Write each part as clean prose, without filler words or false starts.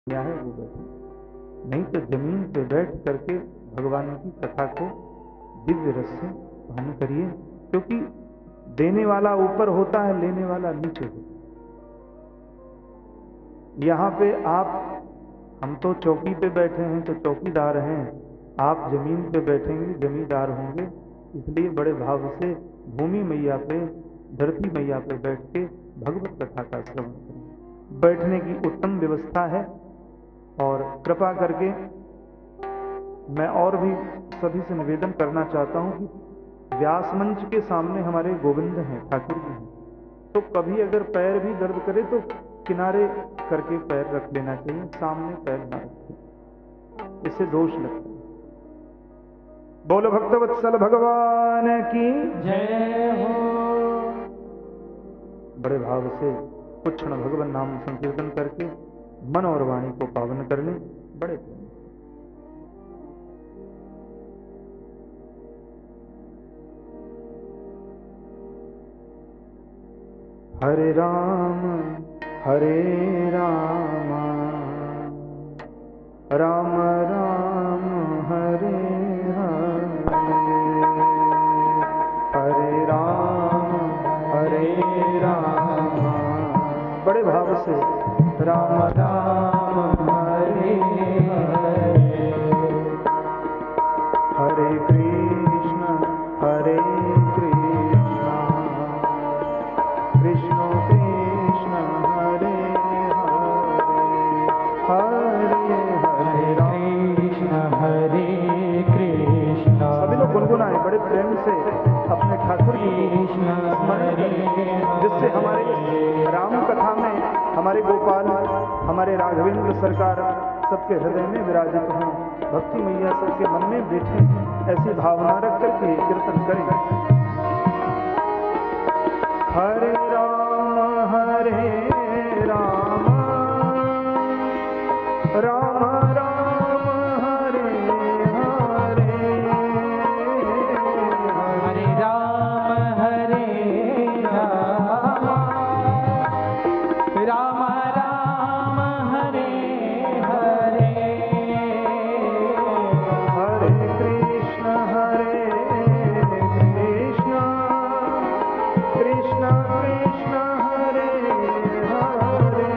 किया है वो बैठे, नहीं तो जमीन पे बैठ करके भगवान की कथा को दिव्य रस से पान करिए, क्योंकि देने वाला ऊपर होता है, लेने वाला नीचे होता है। यहाँ पे हम तो चौकी पे बैठे हैं तो चौकीदार हैं, आप जमीन पे बैठेंगे जमींदार होंगे। इसलिए बड़े भाव से भूमि मैया पे, धरती मैया पे बैठ के भगवत कथा का श्रवण करें। बैठने की उत्तम व्यवस्था है और कृपा करके मैं और भी सभी से निवेदन करना चाहता हूं कि व्यास मंच के सामने हमारे गोविंद हैं, ठाकुर जी हैं, तो कभी अगर पैर भी दर्द करे तो किनारे करके पैर रख लेना चाहिए, सामने पैर ना रखें, इससे दोष लगता है। बोलो भक्तवत्सल भगवान की जय हो। बड़े भाव से कुछ क्षण भगवान नाम संकीर्तन करके मन और वाणी को पावन कर लें। बड़े हरे राम राम राम हरे हरे, हरे राम बड़े भाव से राम राम हरे हरे, हरे कृष्ण कृष्ण कृष्ण हरे हरे, हरे कृष्ण हरे कृष्ण। सभी लोग गुनगुनाएं बड़े प्रेम से अपने ठाकुर की स्मरण करें, जिससे हमारे राम कथा में हमारे गोपाल, हमारे राघवेंद्र सरकार सबके हृदय में विराजित हों, भक्ति मैया सबके मन में बैठे, ऐसी भावना रख करके कीर्तन करें। हरे राम राम राम हरे हरे, हरे राम राम राम हरे हरे, हरे कृष्ण कृष्ण कृष्ण हरे हरे,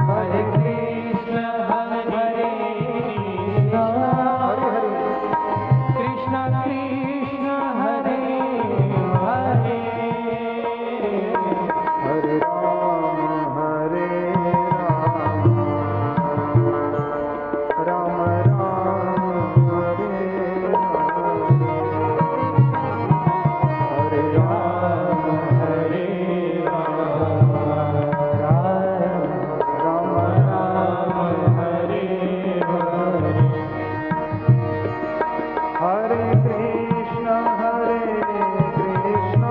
हरे कृष्ण कृष्ण कृष्ण हरे हरे, हरे राम राम हरे हरे, हरे राम हरे कृष्ण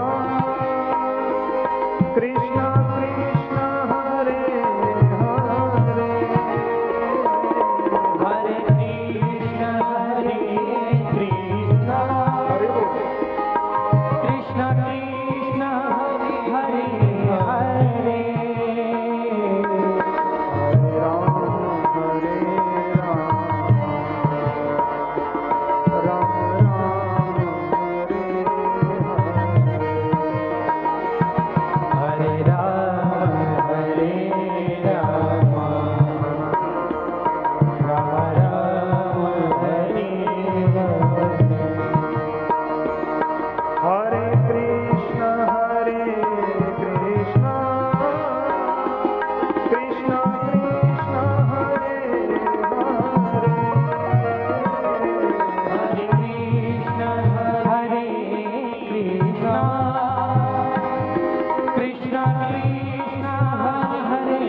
कृष्ण कृष्ण हरे हरे, हरे कृष्ण हरे कृष्ण कृष्ण हरे हरे, हरे राम राम हरे राम राम हरे हरे, हरे कृष्ण कृष्ण कृष्ण हरे हरे, हरे कृष्ण कृष्ण कृष्ण हरे हरे,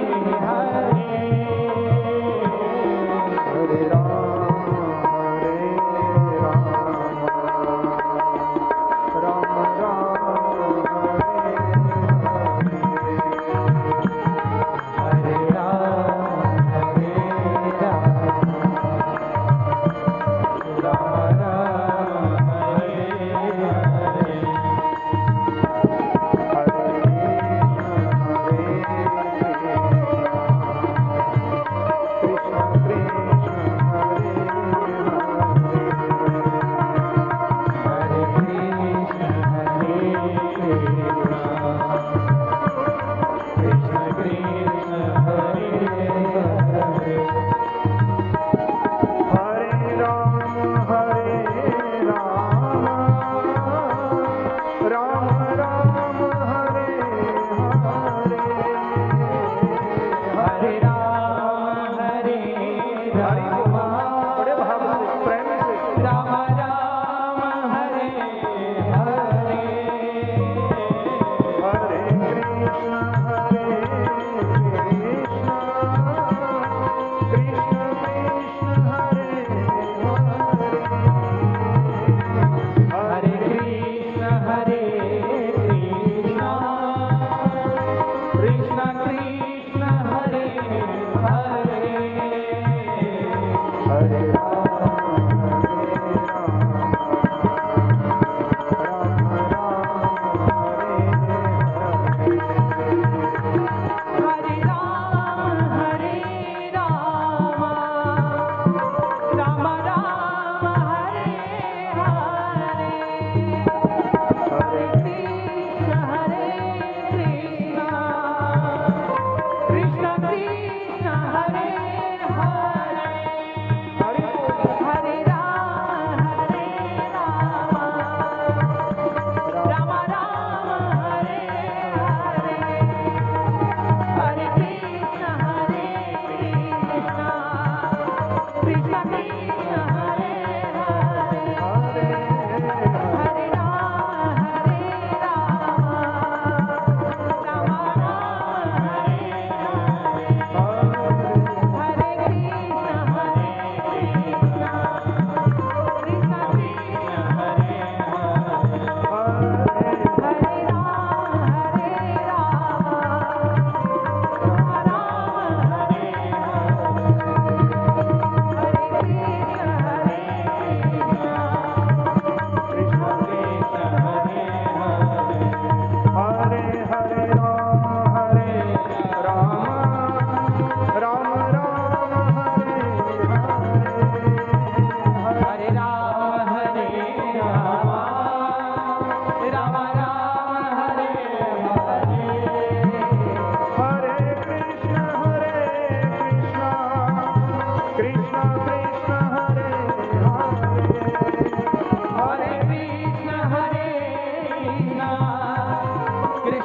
हरे राम हरे राम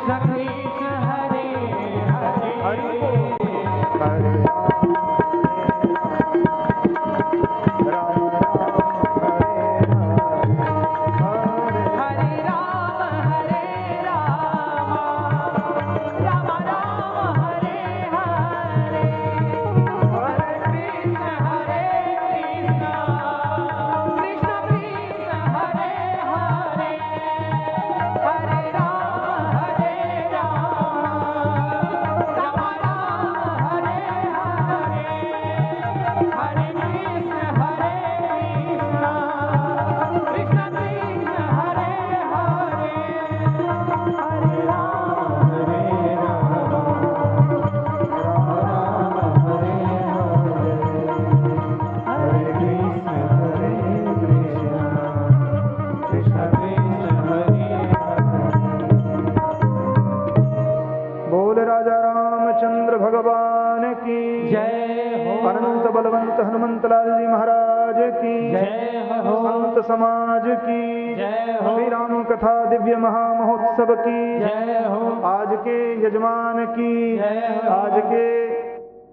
कृष्ण कृष्ण हरे हरे हरि बोल। हरे राम हरे राम हरे राम राम राम हरे हरे हरे कृष्ण कृष्ण कृष्ण हरे हरे हरे राम राम राम हरे हरे हरे कृष्ण कृष्ण कृष्ण कृष्ण हरे हरे हरे राम राम हरे हरे हरे कृष्ण कृष्ण कृष्ण हरे हरे। बोल राजा रामचंद्र भगवान की जय हो। अनंत बलवंत हनुमंत लाल जी महाराज की जय हो। संत समाज की जय हो। श्री राम कथा दिव्य महामहोत्सव की जय हो। आज के यजमान की जय हो। आज के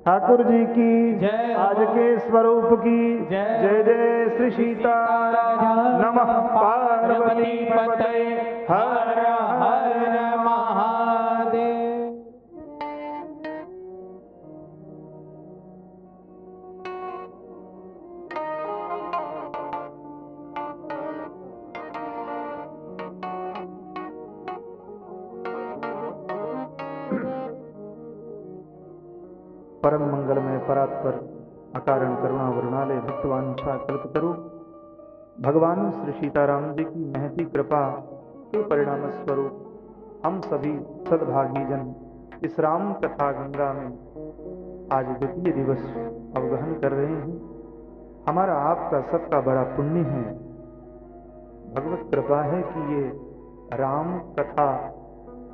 ठाकुर जी की जय हो। आज के स्वरूप की जय जय जय श्री सीताराम नमः पार्वती पतये हर हर महादेव। परम मंगलमय परात्पर अकारण करुणा वरुणालय भक्तवांछा कल्पतरु भगवान श्री सीताराम जी की महती कृपा के परिणाम स्वरूप हम सभी सद्भागी जन इस राम कथा गंगा में आज द्वितीय दिवस अवगहन कर रहे हैं। हमारा आपका सबका बड़ा पुण्य है। भगवत कृपा है कि ये राम कथा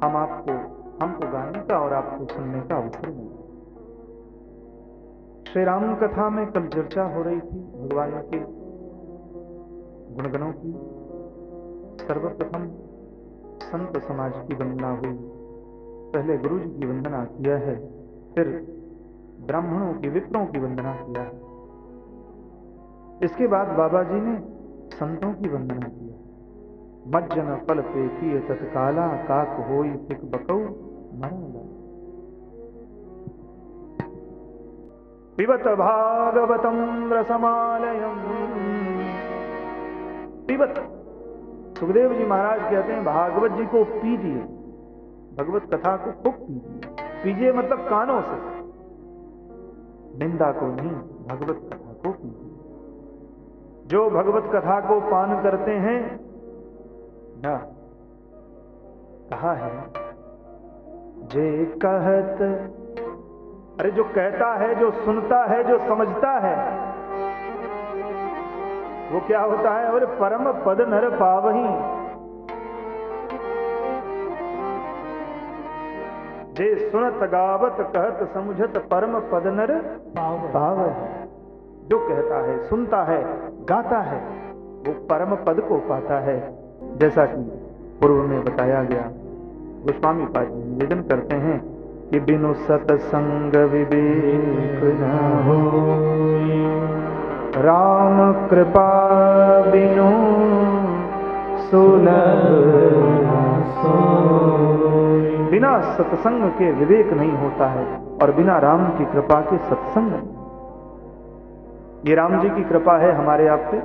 हमको गाने का और आपको सुनने का अवसर मिला। श्री राम कथा में कल चर्चा हो रही थी भगवान के गुणगणों की। सर्वप्रथम संत समाज की वंदना हुई। पहले गुरु जी की वंदना किया है, फिर ब्राह्मणों की विप्रों की वंदना किया है। इसके बाद बाबा जी ने संतों की वंदना किया। मज्जन फल पे किए तत्काला काक होई पिक बकौ मरला। पिबत भागवतम रसमालयम। पिबत, सुखदेव जी महाराज कहते हैं भागवत जी को पीजिए, भगवत कथा को खूब पीजिए। पीजिए मतलब कानों से, निंदा को नहीं, भगवत कथा को पीजिए। जो भगवत कथा को पान करते हैं ना, कहा है जे कहत, अरे जो कहता है, जो सुनता है, जो समझता है, वो क्या होता है? और परम पद नर पावही। जे सुनत गावत कहत समुझत परम पद नर पावही। जो कहता है, सुनता है, गाता है, वो परम पद को पाता है। जैसा कि पूर्व में बताया गया, गोस्वामी पाद जी निवेदन करते हैं कि बिनु सतसंग विवेक न हो, राम कृपा बिनु सुलभ न सोई। बिना सत्संग के विवेक नहीं होता है और बिना राम की कृपा के सत्संग नहीं। ये राम जी की कृपा है हमारे आप पे,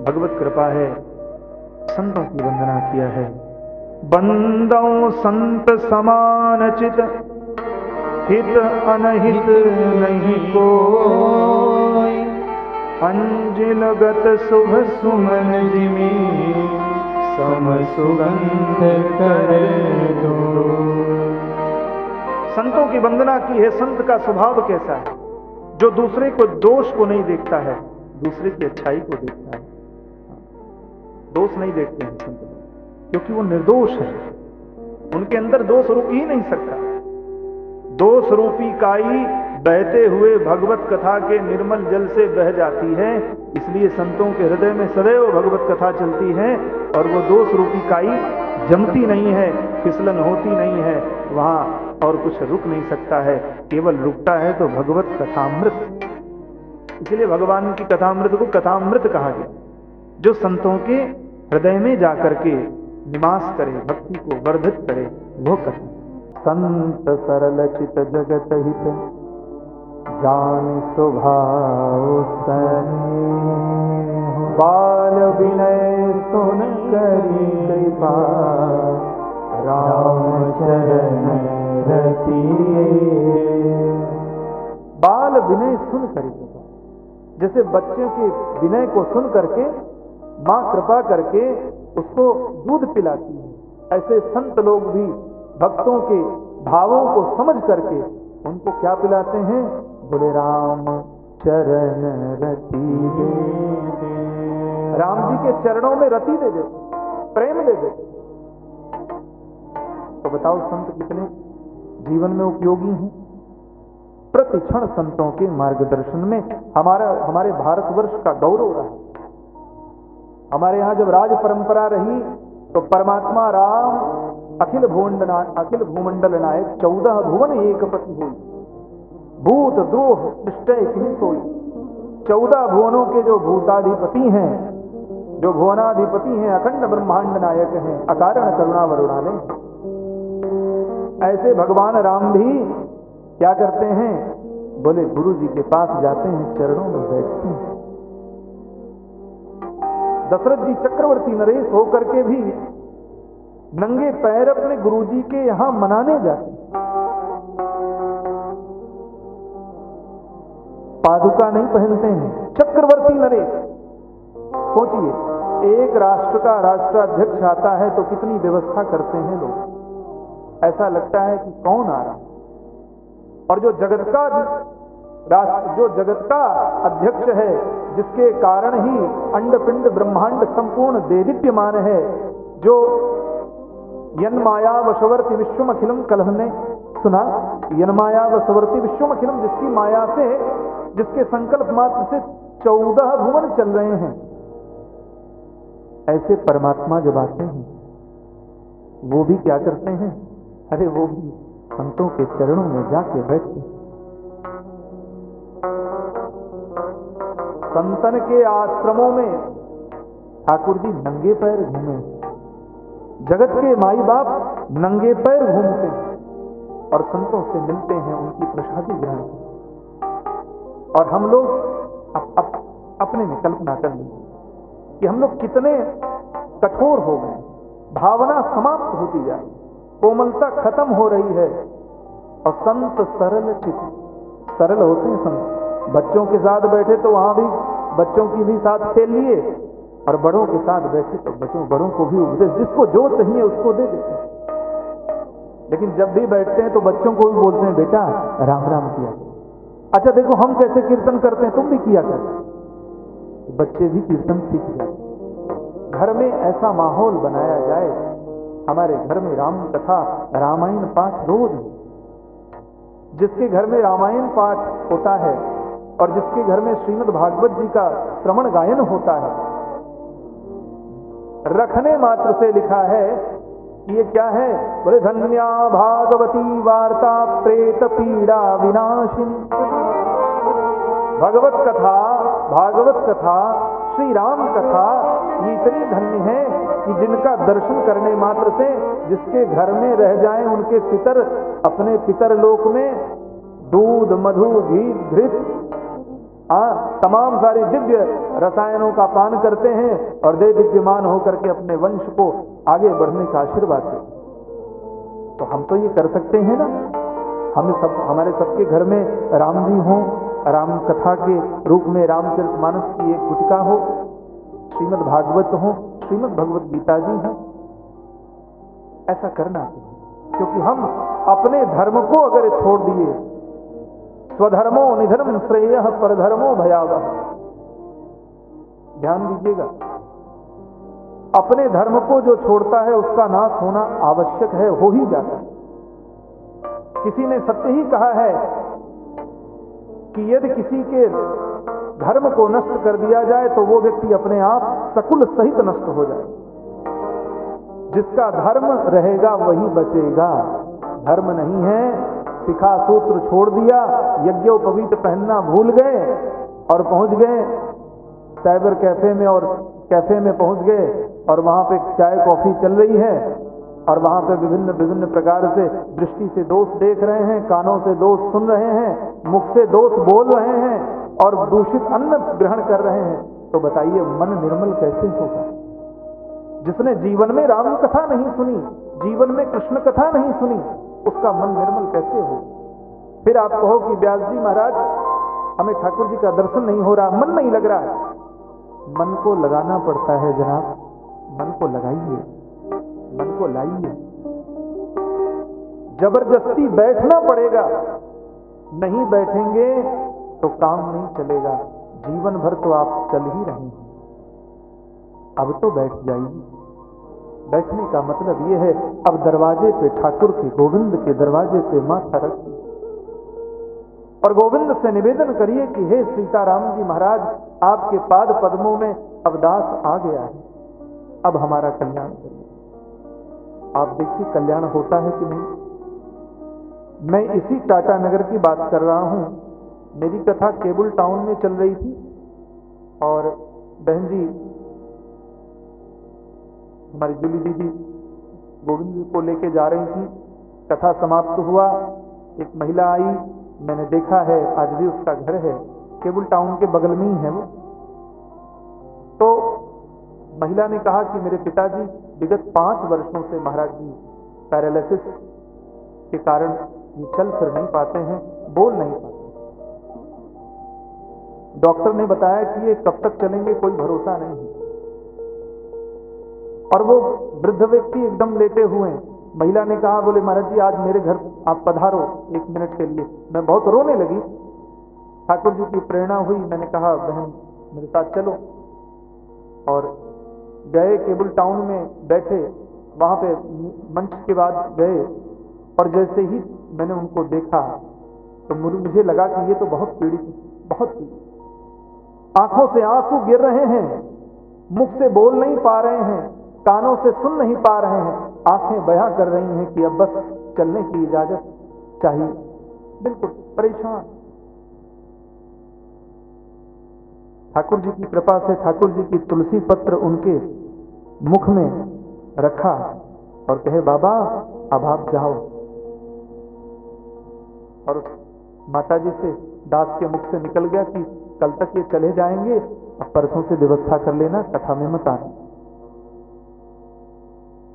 भगवत कृपा है। संतों की वंदना किया है। बंदों संत समान चित, हित अनहित नहीं कोई। अंजिल गत शुभ सुमन जिमी, सम सुगंध कर दो। संतों की वंदना की है। संत का स्वभाव कैसा है? जो दूसरे को दोष को नहीं देखता है, दूसरे की अच्छाई को देखता है। दोष नहीं देखते हैं संत, क्योंकि वो निर्दोष है। उनके अंदर दोष रुक ही नहीं सकता। दोष रूपी काई बहते हुए भगवत कथा के निर्मल जल से बह जाती है। इसलिए संतों के हृदय में सदैव भगवत कथा चलती है और वो दोष रूपी काई जमती नहीं है, फिसलन होती नहीं है, वहाँ और कुछ रुक नहीं सकता है, केवल रुकता है तो भगवत कथामृत। इसलिए भगवान की कथामृत को कथामृत कहा गया, जो संतों के हृदय में जाकर के निवास करे, भक्ति को वर्धित करे, वो कथा। संत सरल चित जगत हित जान स्वभाव स्नेह, बाल विनय सुन करी कृपा राम चरण रति। बाल विनय सुन करी कृपा, जैसे बच्चों के विनय को सुन करके माँ कृपा करके उसको दूध पिलाती है, ऐसे संत लोग भी भक्तों के भावों को समझ करके उनको क्या पिलाते हैं? बोले राम चरण रति दे। राम जी के चरणों में रति दे दे, प्रेम दे दे। तो बताओ संत कितने जीवन में उपयोगी हैं। प्रतिक्षण संतों के मार्गदर्शन में हमारे भारतवर्ष का गौरव रहा। हमारे यहाँ जब राज परंपरा रही तो परमात्मा राम अखिल भूमंडल नायक 14 भुवन एक पति हुई, भूत द्रोह निष्ठय किमी सोई। 14 भुवनों के जो भूताधिपति हैं, जो भुवनाधिपति हैं, अखंड ब्रह्मांड नायक हैं, अकारण करुणा वरुणालय। ऐसे भगवान राम भी क्या करते हैं? बोले गुरु जी के पास जाते हैं, चरणों में बैठते हैं। दशरथ जी चक्रवर्ती नरेश होकर के भी नंगे पैर अपने गुरुजी के यहां मनाने जाते, पादुका नहीं पहनते हैं। चक्रवर्ती नरेश, सोचिए एक राष्ट्र का राष्ट्राध्यक्ष आता है तो कितनी व्यवस्था करते हैं लोग, ऐसा लगता है कि कौन आ रहा। और जो जगत का अध्यक्ष है, जिसके कारण ही अंड पिंड ब्रह्मांड संपूर्ण देदीप्यमान है, जो यन्माया वशवर्ती विश्वमखिलम, कल हमने सुना यन्माया वशवर्ती विश्वमखिलम, जिसकी माया से, जिसके संकल्प मात्र से 14 भुवन चल रहे हैं। ऐसे परमात्मा जब आते हैं वो भी क्या करते हैं? अरे वो भी संतों के चरणों में जाके बैठते हैं। संतन के आश्रमों में ठाकुर जी नंगे पैर घूमे, जगत के माई बाप नंगे पैर घूमते हैं और संतों से मिलते हैं, उनकी प्रसादी ग्रहण करते। और हम लोग अपने में कल्पना कर लें कि हम लोग कितने कठोर हो गए, भावना समाप्त होती जा रही, कोमलता खत्म हो रही है। और संत सरल चित, सरल होते हैं संत। बच्चों के साथ बैठे तो वहां भी बच्चों की भी साथ खेल लिए, और बड़ों के साथ बैठे तो बड़ों को भी उपदेश, जिसको जो चाहिए उसको दे देते हैं। लेकिन जब भी बैठते हैं तो बच्चों को भी बोलते हैं बेटा राम राम किया। अच्छा देखो हम कैसे कीर्तन करते हैं, तुम भी किया करते। बच्चे भी कीर्तन सीख जाते। घर में ऐसा माहौल बनाया जाए, हमारे घर में राम कथा रामायण पाठ रोज हो। जिसके घर में रामायण पाठ होता है और जिसके घर में श्रीमद् भागवत जी का श्रवण गायन होता है, रखने मात्र से लिखा है कि ये क्या है? बोले धन्या भागवती वार्ता प्रेत पीड़ा विनाशिनी। भागवत कथा श्री राम कथा ये इतनी धन्य है कि जिनका दर्शन करने मात्र से जिसके घर में रह जाएं उनके पितर अपने पितर लोक में दूध मधु घी घृत तमाम सारी दिव्य रसायनों का पान करते हैं और दे दिव्यमान होकर के अपने वंश को आगे बढ़ने का आशीर्वाद देते। तो हम तो ये कर सकते हैं ना, हमारे सबके घर में राम जी हों, राम कथा के रूप में रामचरितमानस की एक गुटिका हो, श्रीमद् भागवत हो, श्रीमद् भगवत गीता जी हो। ऐसा करना चाहिए, क्योंकि हम अपने धर्म को अगर छोड़ दिए, स्वधर्मो निधर्म श्रेय परधर्मो भयावह, ध्यान दीजिएगा, अपने धर्म को जो छोड़ता है उसका नाश होना आवश्यक है, हो ही जाता है। किसी ने सत्य ही कहा है कि यदि किसी के धर्म को नष्ट कर दिया जाए तो वो व्यक्ति अपने आप सकुल सहित नष्ट हो जाए। जिसका धर्म रहेगा वही बचेगा। धर्म नहीं है, शिखा सूत्र छोड़ दिया, यज्ञोपवीत पहनना भूल गए और पहुंच गए साइबर कैफे में, और कैफे में पहुंच गए और वहां पे चाय कॉफी चल रही है और वहां पे विभिन्न विभिन्न प्रकार से दृष्टि से दोष देख रहे हैं, कानों से दोष सुन रहे हैं, मुख से दोष बोल रहे हैं और दूषित अन्न ग्रहण कर रहे हैं। तो बताइए मन निर्मल कैसे होगा? जिसने जीवन में राम कथा नहीं सुनी, जीवन में कृष्ण कथा नहीं सुनी, उसका मन निर्मल कैसे हो? फिर आप कहो कि व्यास जी महाराज हमें ठाकुर जी का दर्शन नहीं हो रहा, मन नहीं लग रहा है। मन को लगाना पड़ता है जनाब, मन को लगाइए, मन को लाइए, जबरदस्ती बैठना पड़ेगा। नहीं बैठेंगे तो काम नहीं चलेगा, जीवन भर तो आप चल ही रहे हैं। अब तो बैठ जाइए। बैठने का मतलब यह है अब दरवाजे पे ठाकुर के, गोविंद के दरवाजे पे माथा रखिए और गोविंद से निवेदन करिए कि हे सीताराम जी महाराज, आपके पाद पद्मों में अवदास आ गया है, अब हमारा कल्याण करिए। आप देखिए कल्याण होता है कि नहीं। मैं इसी टाटा नगर की बात कर रहा हूं। मेरी कथा केबल टाउन में चल रही थी और बहन जी हमारी जूली दीदी गोविंद जी को लेके जा रही थी। कथा समाप्त हुआ, एक महिला आई, मैंने देखा है आज भी उसका घर है केबल टाउन के बगल में ही है वो। तो महिला ने कहा कि मेरे पिताजी विगत 5 वर्षों से महाराज जी पैरालिसिस के कारण ये चल फिर नहीं पाते हैं, बोल नहीं पाते। डॉक्टर ने बताया कि ये कब तक चलेंगे कोई भरोसा नहीं है। और वो वृद्ध व्यक्ति एकदम लेटे हुए हैं। महिला ने कहा, बोले महाराज जी आज मेरे घर आप पधारो 1 मिनट के लिए। मैं बहुत रोने लगी, ठाकुर जी की प्रेरणा हुई, मैंने कहा बहन मेरे साथ चलो। और गए केबल टाउन में बैठे, वहां पे मंच के बाद गए और जैसे ही मैंने उनको देखा तो मुझे लगा कि ये तो बहुत पीड़ित, बहुत पीड़ित। आंखों से आंसू गिर रहे हैं, मुख से बोल नहीं पा रहे हैं, कानों से सुन नहीं पा रहे हैं, आंखें बयां कर रही हैं कि अब बस चलने की इजाजत चाहिए। बिल्कुल परेशान। ठाकुर जी की कृपा से ठाकुर जी की तुलसी पत्र उनके मुख में रखा और कहे बाबा अब आप जाओ। और माता जी से दास के मुख से निकल गया कि कल तक ये चले जाएंगे, अब परसों से व्यवस्था कर लेना, कथा में मत आना।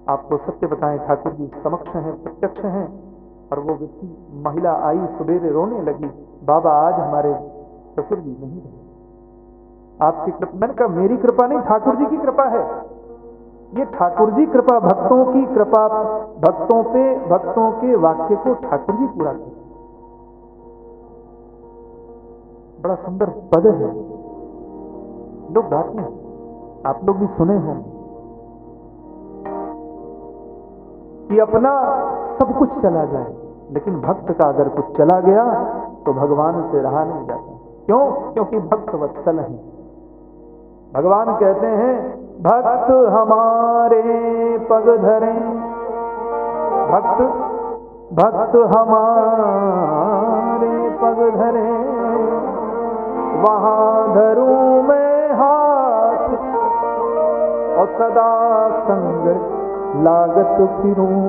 आपको सत्य बताएं, ठाकुर जी समक्ष हैं, प्रत्यक्ष हैं। और वो व्यक्ति महिला आई सुबेरे रोने लगी, बाबा आज हमारे ससुर जी नहीं रहे, आपकी कृपा। मैंने कहा मेरी कृपा नहीं, ठाकुर जी की कृपा है। ये ठाकुर जी कृपा, भक्तों की कृपा, भक्तों पे भक्तों के वाक्य को ठाकुर जी पूरा करते। बड़ा सुंदर पद है, लोग गाते हैं, आप लोग भी सुने होंगे कि अपना सब कुछ चला जाए, लेकिन भक्त का अगर कुछ चला गया तो भगवान से रहा नहीं जाता। क्यों? क्योंकि भक्त वत्सल है। भगवान कहते हैं भक्त हमारे पग धरे, भक्त हमारे पग धरे, वहां धरूं मैं हाथ और सदा संग लागत फिरूं,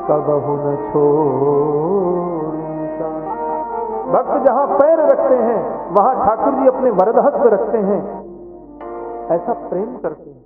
कबहु न छोड़ूंगा। भक्त जहां पैर रखते हैं वहां ठाकुर जी अपने वरद हस्त रखते हैं, ऐसा प्रेम करते हैं।